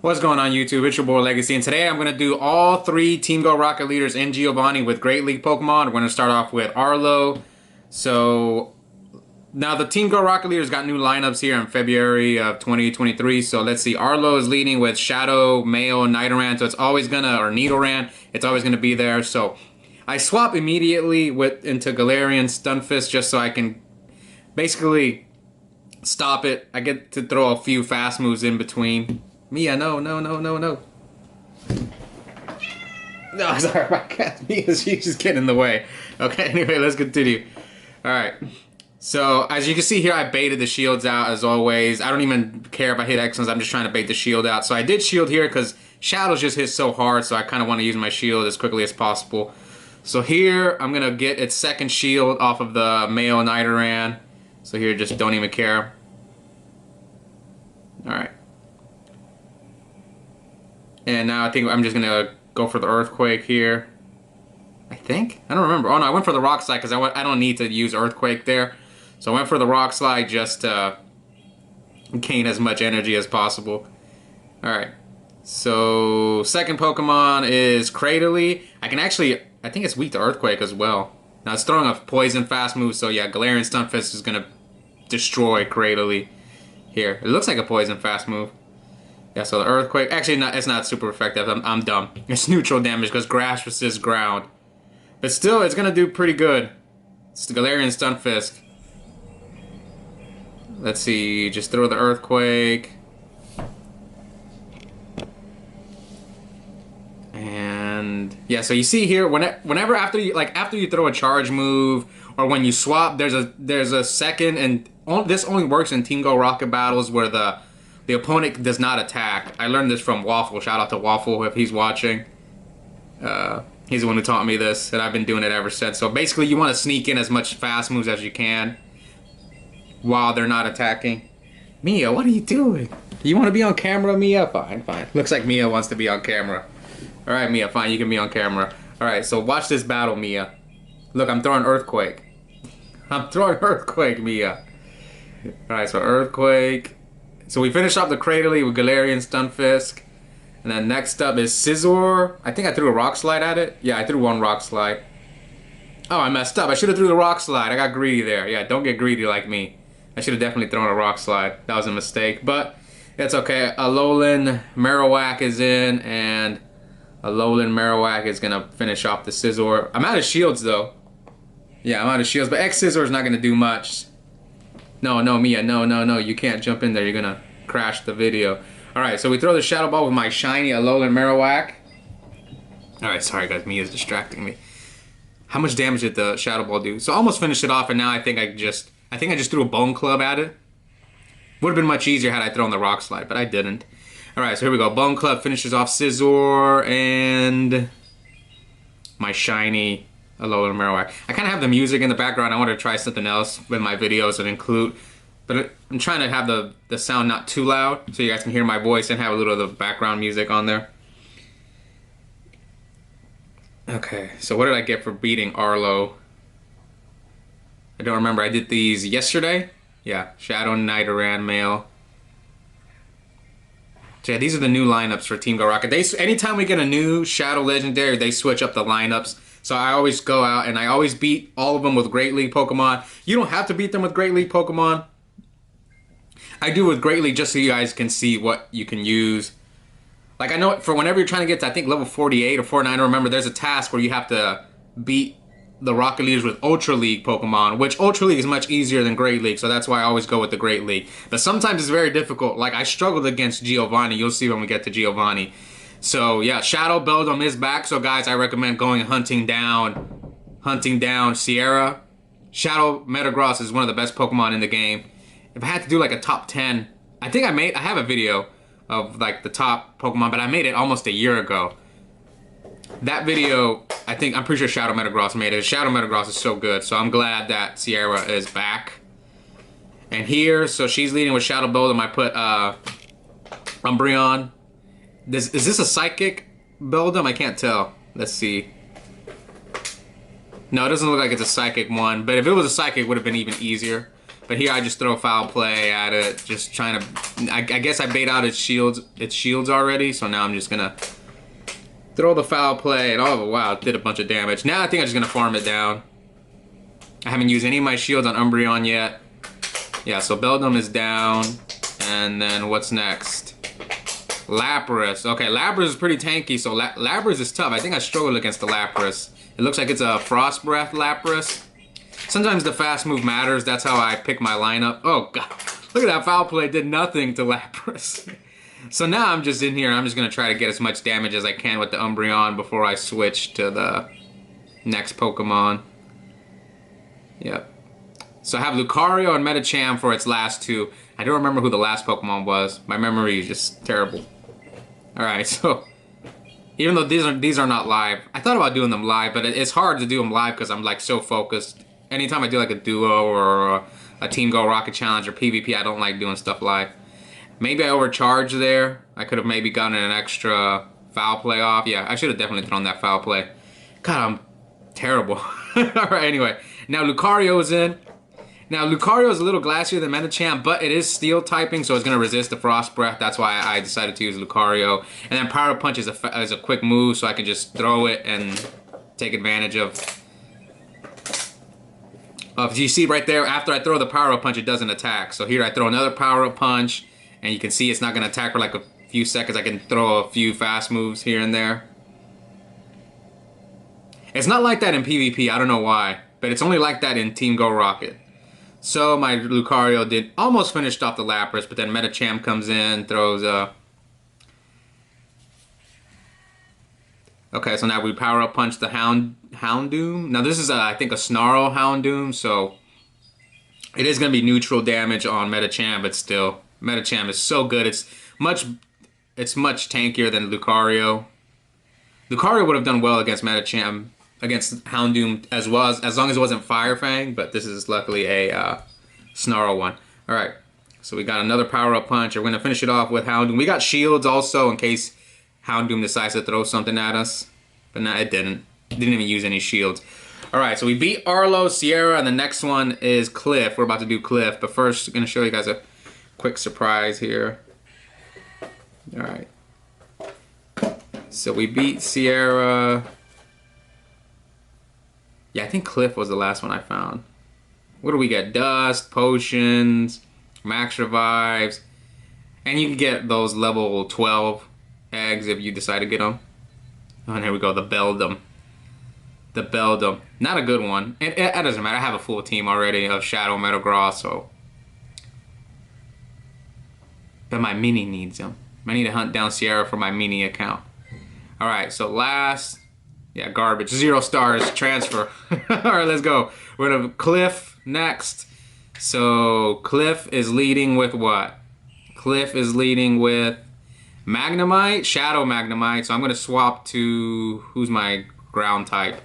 What's going on YouTube? It's your boy Legacy, and today I'm going to do all 3 Team Go Rocket leaders in Giovanni with Great League Pokemon. We're going to start off with Arlo. So now the Team Go Rocket leaders got new lineups here in February of 2023. So let's see, Arlo is leading with Shadow, Mayo, Nidoran. So it's always going to, or Nidoran, it's always going to be there. So I swap immediately into Galarian Stunfisk just so I can basically stop it. I get to throw a few fast moves in between. Mia, no. No, sorry, my cat. Mia's she's just getting in the way. Okay, anyway, let's continue. Alright. So, as you can see here, I baited the shields out as always. I don't even care if I hit X-Ones, I'm just trying to bait the shield out. So I did shield here because Shadows just hit so hard, so I kind of want to use my shield as quickly as possible. So here, I'm going to get its second shield off of the Mayo Nidoran. So here, just don't even care. Alright. And now I think I'm just going to go for the Earthquake here. I think? I don't remember. Oh no, I went for the Rock Slide because I don't need to use Earthquake there. So I went for the Rock Slide just to gain as much energy as possible. Alright. So, second Pokemon is Cradily. I think it's weak to Earthquake as well. Now it's throwing a Poison fast move, so yeah, Galarian Stunfisk is going to destroy Cradily here. It looks like a Poison fast move. Yeah, so the Earthquake, actually it's not super effective, I'm dumb. It's neutral damage because Grass resists ground. But still, it's going to do pretty good. It's the Galarian Stunfisk. Let's see, just throw the Earthquake. And yeah, so you see here, whenever after you throw a charge move, or when you swap, there's a second, and this only works in Team Go Rocket battles where the opponent does not attack. I learned this from Waffle. Shout out to Waffle if he's watching. He's the one who taught me this, and I've been doing it ever since. So basically, you want to sneak in as much fast moves as you can while they're not attacking. Mia, what are you doing? You want to be on camera, Mia? Fine. Looks like Mia wants to be on camera. Alright, Mia, fine. You can be on camera. Alright, so watch this battle, Mia. Look, I'm throwing Earthquake. I'm throwing Earthquake, Mia. Alright, so Earthquake. So we finished off the Cradily with Galarian Stunfisk. And then next up is Scizor. I think I threw a Rock Slide at it. Yeah, I threw one Rock Slide. Oh, I messed up. I should have threw the Rock Slide. I got greedy there. Yeah, don't get greedy like me. I should have definitely thrown a Rock Slide. That was a mistake. But it's okay. Alolan Marowak is in. And Alolan Marowak is going to finish off the Scizor. I'm out of shields, though. Yeah, I'm out of shields. But X-Scizor is not going to do much. No, Mia, no, you can't jump in there. You're gonna crash the video. Alright, so we throw the Shadow Ball with my shiny Alolan Marowak. Alright, sorry guys, Mia's distracting me. How much damage did the Shadow Ball do? So I almost finished it off, and now I think I just threw a Bone Club at it. Would have been much easier had I thrown the Rock Slide, but I didn't. Alright, so here we go. Bone Club finishes off Scizor and my shiny Alolan Marowak. I kind of have the music in the background. I want to try something else with my videos and include, but I'm trying to have the sound not too loud so you guys can hear my voice and have a little of the background music on there. Okay, so what did I get for beating Arlo? I don't remember. I did these yesterday. Yeah, Shadow, Nidoran, Mail. So yeah, these are the new lineups for Team Go Rocket. Anytime we get a new Shadow Legendary, they switch up the lineups. So I always go out and I always beat all of them with Great League Pokemon. You don't have to beat them with Great League Pokemon. I do with Great League just so you guys can see what you can use. Like I know for whenever you're trying to get to I think level 48 or 49, remember there's a task where you have to beat the Rocket Leaders with Ultra League Pokemon, which Ultra League is much easier than Great League, so that's why I always go with the Great League. But sometimes it's very difficult. Like I struggled against Giovanni. You'll see when we get to Giovanni. So yeah, Shadow Beldum is back. So guys, I recommend going and hunting down Sierra. Shadow Metagross is one of the best Pokemon in the game. If I had to do like a top 10, I have a video of like the top Pokemon, but I made it almost a year ago. That video, I'm pretty sure Shadow Metagross made it. Shadow Metagross is so good, so I'm glad that Sierra is back. And here, so she's leading with Shadow Beldum. I put Umbreon. Is this a Psychic Beldum? I can't tell. Let's see. No, it doesn't look like it's a Psychic one, but if it was a Psychic, it would have been even easier. But here I just throw foul play at it, just trying to. I guess I bait out its shields already, so now I'm just gonna throw the foul play, and oh wow, it did a bunch of damage. Now I think I'm just gonna farm it down. I haven't used any of my shields on Umbreon yet. Yeah, so Beldum is down, and then what's next? Lapras. Okay, Lapras is pretty tanky, so Lapras is tough. I think I struggled against the Lapras. It looks like it's a Frost Breath Lapras. Sometimes the fast move matters. That's how I pick my lineup. Oh, God. Look at that foul play. Did nothing to Lapras. So now I'm just in here. I'm just going to try to get as much damage as I can with the Umbreon before I switch to the next Pokemon. Yep. So I have Lucario and Medicham for its last two. I don't remember who the last Pokemon was. My memory is just terrible. Alright, so even though these are not live, I thought about doing them live, but it's hard to do them live because I'm like so focused. Anytime I do like a duo or a Team Go Rocket Challenge or PvP, I don't like doing stuff live. Maybe I overcharged there. I could have maybe gotten an extra foul play off. Yeah, I should have definitely thrown that foul play. God, I'm terrible. Alright, anyway. Now Lucario's in. Now Lucario is a little glassier than Medicham, but it is steel typing, so it's going to resist the Frost Breath. That's why I decided to use Lucario. And then Power Punch is a quick move, so I can just throw it and take advantage of. You see right there, after I throw the Power Up Punch, it doesn't attack. So here I throw another Power Up Punch, and you can see it's not going to attack for like a few seconds. I can throw a few fast moves here and there. It's not like that in PvP, I don't know why, but it's only like that in Team Go Rocket. So my Lucario did almost finished off the Lapras, but then Medicham comes in, throws a... Okay, so now we Power Up Punch the Houndoom. Now this is, I think, a Snarl Houndoom, so it is going to be neutral damage on Medicham, but still, Medicham is so good. It's much tankier than Lucario. Lucario would have done well against Medicham, against Houndoom as well, as long as it wasn't Fire Fang, but this is luckily a Snarl one. All right, so we got another Power Up Punch. We're going to finish it off with Houndoom. We got shields also in case Houndoom decides to throw something at us, but no, it didn't. It didn't even use any shields. All right, so we beat Arlo, Sierra, and the next one is Cliff. We're about to do Cliff, but first, I'm going to show you guys a quick surprise here. All right. So we beat Sierra. Yeah, I think Cliff was the last one I found. What do we get? Dust, potions, max revives, and you can get those level 12 eggs if you decide to get them. Oh, and here we go, the Beldum. The Beldum. Not a good one. It doesn't matter. I have a full team already of Shadow, Metagross, so. But my mini needs them. I need to hunt down Sierra for my mini account. Alright, so last. Yeah, garbage. 0 stars. Transfer. Alright, let's go. We're going to Cliff next. So, Cliff is leading with what? Cliff is leading with Magnemite, Shadow Magnemite. So I'm going to swap to, who's my ground type?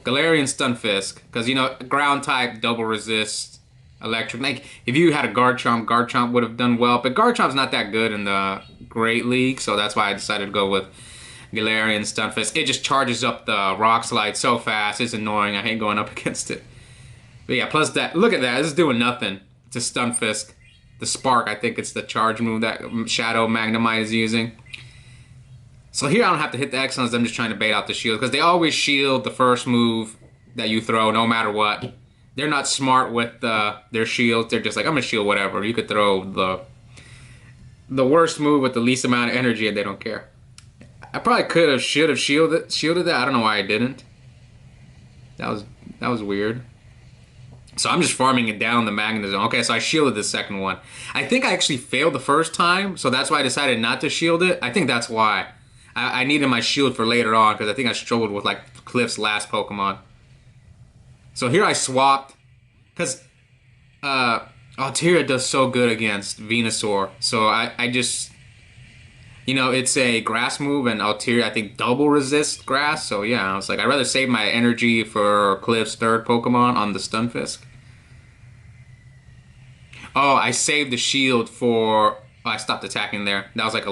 Galarian Stunfisk. Because, you know, ground type, double resist, electric. Like, if you had a Garchomp, Garchomp would have done well. But Garchomp's not that good in the Great League. So that's why I decided to go with Galarian Stunfisk. It just charges up the Rock Slide so fast. It's annoying. I hate going up against it. But yeah, plus that. Look at that. This is doing nothing. It's a Stunfisk. The Spark, I think it's the charge move that Shadow Magnemite is using. So here I don't have to hit the Excellence. I'm just trying to bait out the shield. Because they always shield the first move that you throw no matter what. They're not smart with their shields. They're just like, I'm going to shield whatever. You could throw the worst move with the least amount of energy and they don't care. I probably should have shielded that. I don't know why I didn't. That was weird. So I'm just farming it down the Magnetism. Okay, so I shielded the second one. I think I actually failed the first time, so that's why I decided not to shield it. I think that's why. I needed my shield for later on, because I think I struggled with like Cliff's last Pokemon. So here I swapped, because Altaria does so good against Venusaur. So I just... You know, it's a grass move, and Altaria, I think, double resists grass. So, yeah, I was like, I'd rather save my energy for Cliff's third Pokemon on the Stunfisk. Oh, I saved the shield for... Oh, I stopped attacking there. That was like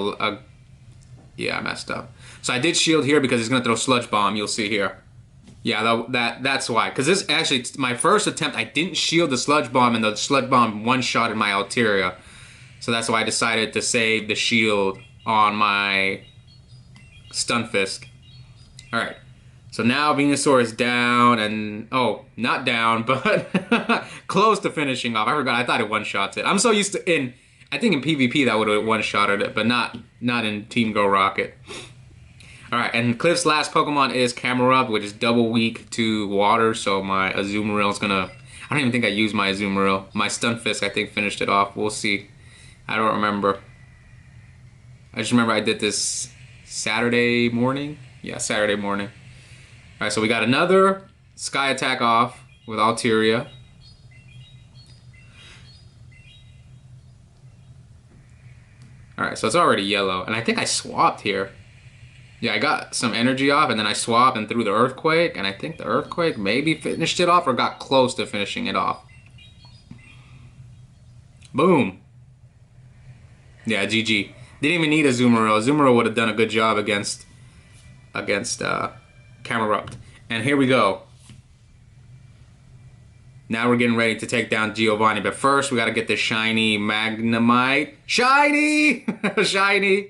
Yeah, I messed up. So I did shield here because he's going to throw Sludge Bomb. You'll see here. Yeah, that's why. Because this actually, my first attempt, I didn't shield the Sludge Bomb, and the Sludge Bomb one-shotted my Altaria. So that's why I decided to save the shield on my Stunfisk. Alright. So now Venusaur is down, and... Oh, not down, but close to finishing off. I forgot, I thought it one-shots it. I'm so used to... I think in PvP that would have one-shotted it, but not in Team Go Rocket. Alright, and Cliff's last Pokemon is Camerupt, which is double weak to water, so my Azumarill is gonna... I don't even think I used my Azumarill. My Stunfisk, I think, finished it off. We'll see. I don't remember. I just remember I did this Saturday morning. Yeah, Saturday morning. Alright, so we got another Sky Attack off with Altaria. Alright, so it's already yellow. And I think I swapped here. Yeah, I got some energy off, and then I swapped and threw the Earthquake, and I think the Earthquake maybe finished it off or got close to finishing it off. Boom. Yeah, GG. Didn't even need a Azumarill. Azumarill would have done a good job against Camerupt. And here we go. Now we're getting ready to take down Giovanni, but first we got to get this shiny Magnemite. Shiny! Shiny!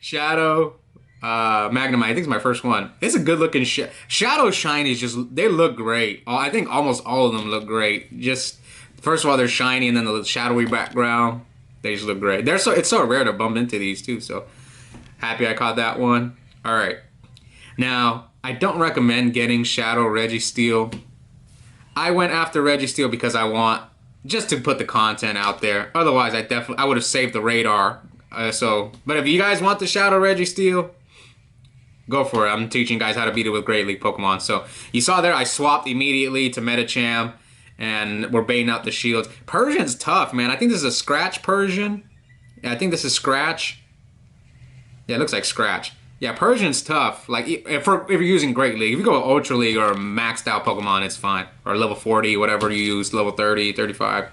Shadow. Magnemite, I think it's my first one. It's a good looking Shadow Shinies, just they look great. I think almost all of them look great. Just first of all, they're shiny, and then the shadowy background, they just look great. It's so rare to bump into these too, so happy I caught that one. Alright. Now, I don't recommend getting Shadow Registeel. I went after Registeel because I want just to put the content out there. Otherwise, I would have saved the radar. But if you guys want the Shadow Registeel, go for it. I'm teaching you guys how to beat it with Great League Pokemon. So you saw there, I swapped immediately to Medicham, and we're baiting out the shields. Persian's tough, man. I think this is a Scratch Persian. Yeah, I think this is Scratch. Yeah, it looks like Scratch. Yeah, Persian's tough. Like if you're using Great League, if you go Ultra League or maxed out Pokemon, it's fine. Or level 40, whatever you use, level 30, 35.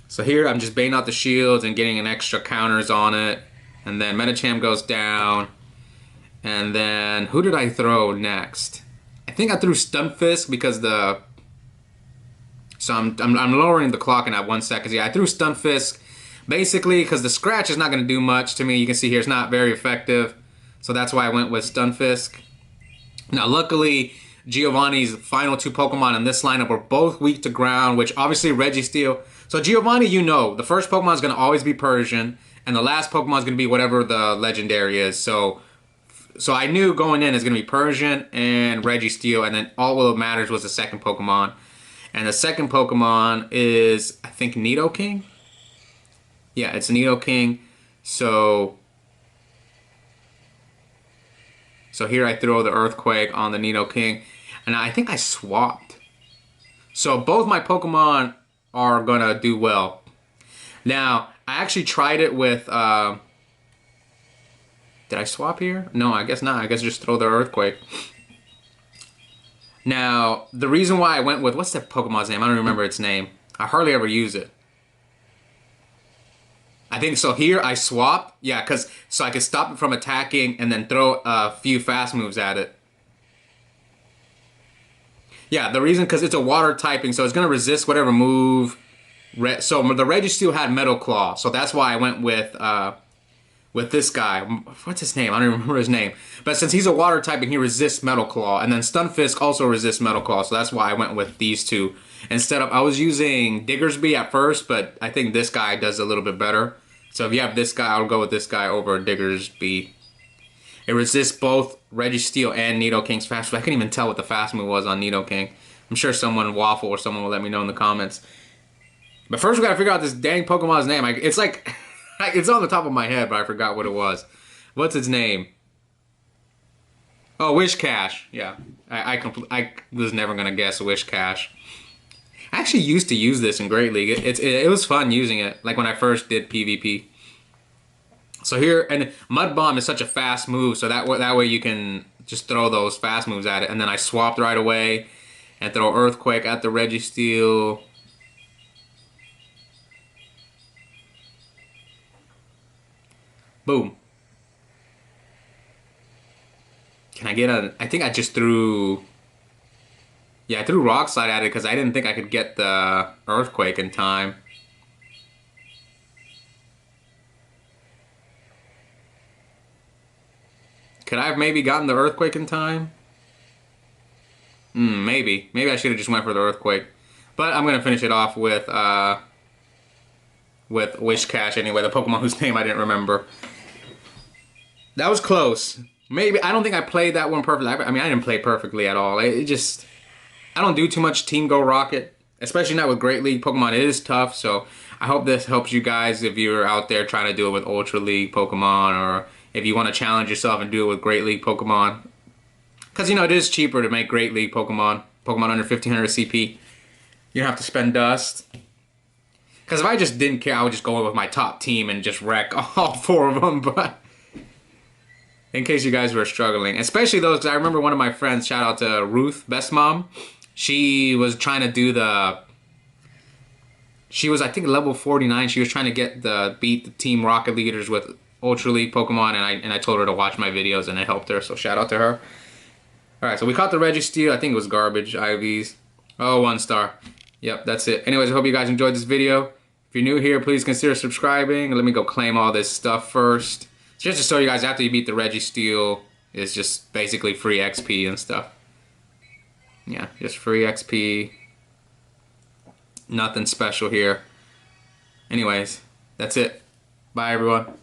So here I'm just baiting out the shields and getting an extra counters on it. And then Medicham goes down. And then who did I throw next? I think I threw Stunfisk because the... So I'm lowering the clock in at 1 second. Yeah, I threw Stunfisk basically because the Scratch is not going to do much to me. You can see here it's not very effective. So that's why I went with Stunfisk. Now luckily, Giovanni's final two Pokemon in this lineup were both weak to ground, which obviously Registeel. So Giovanni, you know, the first Pokemon is going to always be Persian, and the last Pokemon is going to be whatever the legendary is. So I knew going in it's going to be Persian and Registeel, and then all that matters was the second Pokemon. And the second Pokemon is, I think, Nidoking? Yeah, it's Nidoking. So here I throw the Earthquake on the Nidoking, and I think I swapped. So both my Pokemon are going to do well. Now, I actually tried it with... Did I swap here? No, I guess not. I guess just throw the Earthquake. Now, the reason why I went with... What's that Pokemon's name? I don't remember its name. I hardly ever use it. I think so. Here I swapped. Yeah, so I could stop it from attacking and then throw a few fast moves at it. Yeah, the reason, because it's a water typing, so it's going to resist whatever move. So the Registeel had Metal Claw, so that's why I went with this guy. What's his name? I don't remember his name. But since he's a water typing, he resists Metal Claw. And then Stunfisk also resists Metal Claw, so that's why I went with these two. Instead of, I was using Diggersby at first, but I think this guy does a little bit better. So if you have this guy, I'll go with this guy over Diggersby. It resists both Registeel and Nidoking's fast move. I couldn't even tell what the fast move was on Nidoking. I'm sure someone, Waffle or someone, will let me know in the comments. But first we gotta figure out this dang Pokemon's name. It's like, it's on the top of my head, but I forgot what it was. What's its name? Oh, Wishcash. Yeah, I was never gonna guess Wishcash. I actually used to use this in Great League. It was fun using it, like when I first did PvP. So here, and Mud Bomb is such a fast move, so that way you can just throw those fast moves at it. And then I swapped right away and throw Earthquake at the Registeel. Boom. Can I get a... I think I just threw... Yeah, I threw Rock Slide at it because I didn't think I could get the Earthquake in time. Could I have maybe gotten the Earthquake in time? Maybe. Maybe I should have just went for the Earthquake. But I'm going to finish it off with Wish Cash anyway, the Pokemon whose name I didn't remember. That was close. Maybe, I don't think I played that one perfectly. I mean, I didn't play perfectly at all. It just, I don't do too much Team Go Rocket, especially not with Great League Pokemon. It is tough, so I hope this helps you guys if you're out there trying to do it with Ultra League Pokemon, or if you want to challenge yourself and do it with Great League Pokemon. Because, you know, it is cheaper to make Great League Pokemon under 1500 CP. You don't have to spend dust. Because if I just didn't care, I would just go in with my top team and just wreck all 4 of them, but in case you guys were struggling. Especially those, because I remember one of my friends, shout out to Ruth, Best Mom, she was trying to do the... She was, I think, level 49. She was trying to beat the Team Rocket leaders with Ultra League Pokemon, and I told her to watch my videos, and it helped her, so shout out to her. Alright, so we caught the Registeel. I think it was garbage, IVs. Oh, 1 star. Yep, that's it. Anyways, I hope you guys enjoyed this video. If you're new here, please consider subscribing. Let me go claim all this stuff first. Just to show you guys, after you beat the Registeel, it's just basically free XP and stuff. Yeah, just free XP. Nothing special here. Anyways, that's it. Bye, everyone.